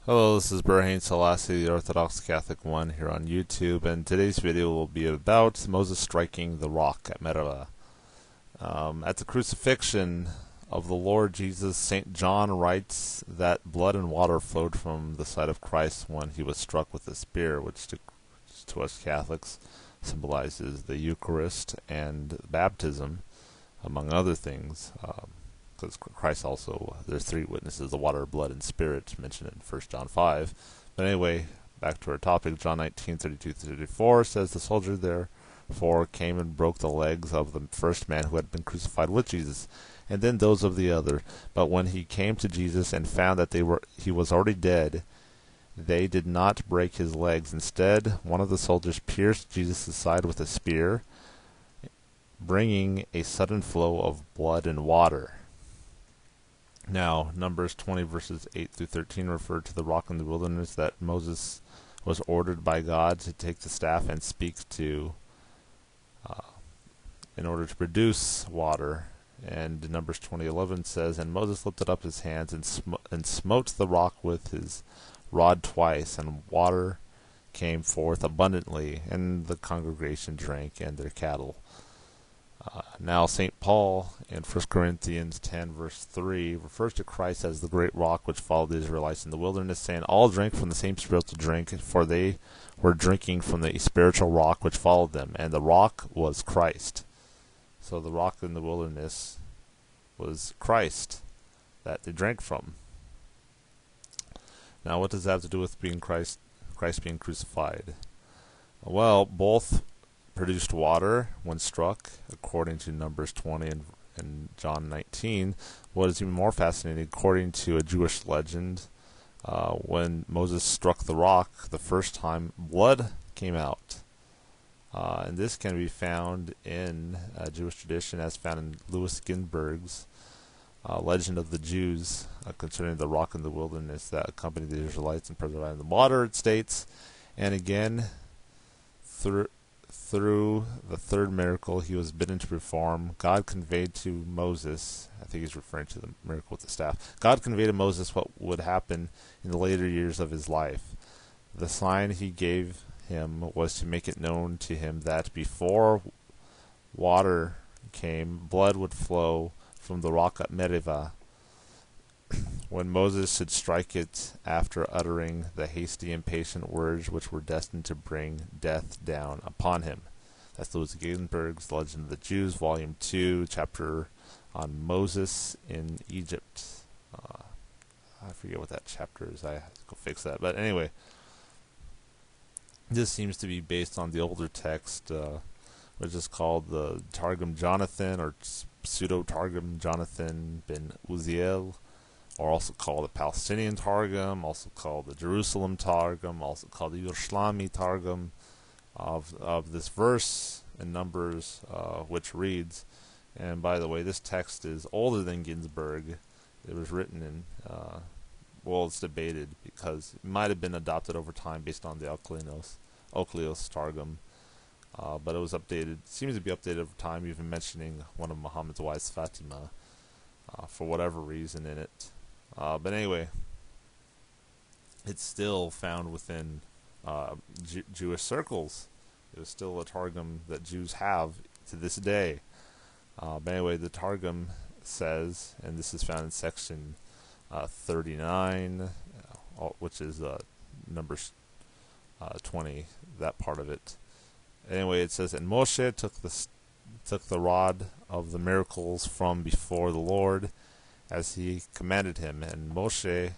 Hello, this is Burhain Selassie, the Orthodox Catholic One, here on YouTube, and today's video will be about Moses striking the rock at Meribah. At the crucifixion of the Lord Jesus, St. John writes that blood and water flowed from the side of Christ when he was struck with a spear, which to us Catholics symbolizes the Eucharist and baptism, among other things. Because Christ also, there's three witnesses, the water, blood, and spirit, mentioned in 1 John 5. But anyway, back to our topic. John 19:32-34 says, "The soldier therefore came and broke the legs of the first man who had been crucified with Jesus, and then those of the other. But when he came to Jesus and found that he was already dead, they did not break his legs. Instead, one of the soldiers pierced Jesus' side with a spear, bringing a sudden flow of blood and water." Now, Numbers 20 verses 8-13 refer to the rock in the wilderness that Moses was ordered by God to take the staff and speak to in order to produce water. And Numbers 20:11 says, "And Moses lifted up his hands and smote the rock with his rod twice, and water came forth abundantly, and the congregation drank and their cattle." Now St. Paul in 1 Corinthians 10 verse 3 refers to Christ as the great rock which followed the Israelites in the wilderness, saying, "All drank from the same spiritual drink, for they were drinking from the spiritual rock which followed them, and the rock was Christ." So the rock in the wilderness was Christ that they drank from. Now what does that have to do with being Christ being crucified? Well, both produced water when struck, according to Numbers 20 and John 19. What is even more fascinating, according to a Jewish legend, when Moses struck the rock the first time, blood came out. And this can be found in Jewish tradition, as found in Louis Ginzberg's Legend of the Jews concerning the rock in the wilderness that accompanied the Israelites and provided the water, it states. And again, through the third miracle he was bidden to perform, God conveyed to Moses, I think he's referring to the miracle with the staff, God conveyed to Moses what would happen in the later years of his life. The sign he gave him was to make it known to him that before water came, blood would flow from the rock at Meribah, when Moses should strike it after uttering the hasty, impatient words which were destined to bring death down upon him. That's Louis Ginzberg's Legend of the Jews, Volume 2, chapter on Moses in Egypt. I forget what that chapter is. I have to go fix that. But anyway, this seems to be based on the older text, which is called the Targum Jonathan, or Pseudo-Targum Jonathan ben Uziel, or also called the Palestinian Targum, also called the Jerusalem Targum, also called the Yerushalmi Targum, of this verse in Numbers, which reads, and by the way, this text is older than Ginzberg. It was written in, well, it's debated because it might have been adopted over time based on the Okleos Targum, but it was updated, seems to be updated over time, even mentioning one of Muhammad's wives, Fatima, for whatever reason in it. But anyway, it's still found within Jewish circles. It was still a Targum that Jews have to this day. But anyway, the Targum says, and this is found in section 39, which is Numbers 20, that part of it. Anyway, it says, "And Moshe took the rod of the miracles from before the Lord, as he commanded him. And Moshe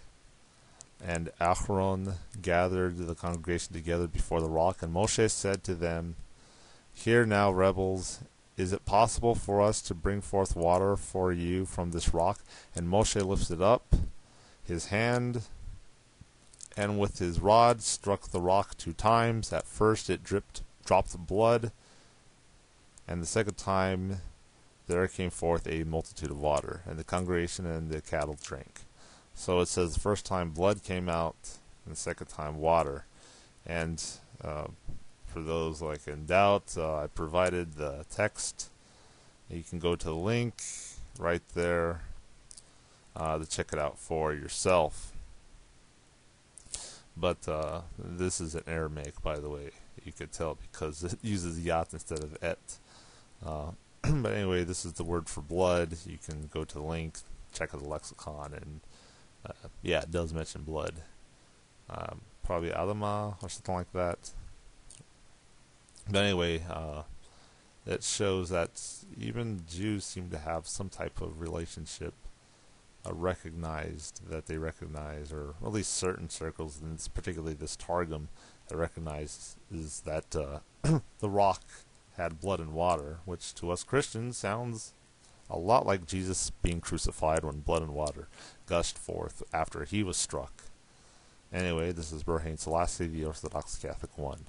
and Aaron gathered the congregation together before the rock. And Moshe said to them, 'Hear now, rebels, is it possible for us to bring forth water for you from this rock?' And Moshe lifted up his hand, and with his rod struck the rock 2 times. At first it dropped blood, and the second time there came forth a multitude of water, and the congregation and the cattle drank." So it says the first time blood came out, and the second time water. And for those like in doubt, I provided the text. You can go to the link right there to check it out for yourself. But this is in Aramaic, by the way. You could tell because it uses yat instead of et. But anyway, this is the word for blood. You can go to the link, check out the lexicon, and yeah, it does mention blood. Probably Adama or something like that. But anyway, it shows that even Jews seem to have some type of relationship recognized, that they recognize, or at least certain circles, and particularly this Targum, that recognizes is that the rock had blood and water, which to us Christians sounds a lot like Jesus being crucified when blood and water gushed forth after he was struck. Anyway, this is Berhain Selassie, the Orthodox Catholic one.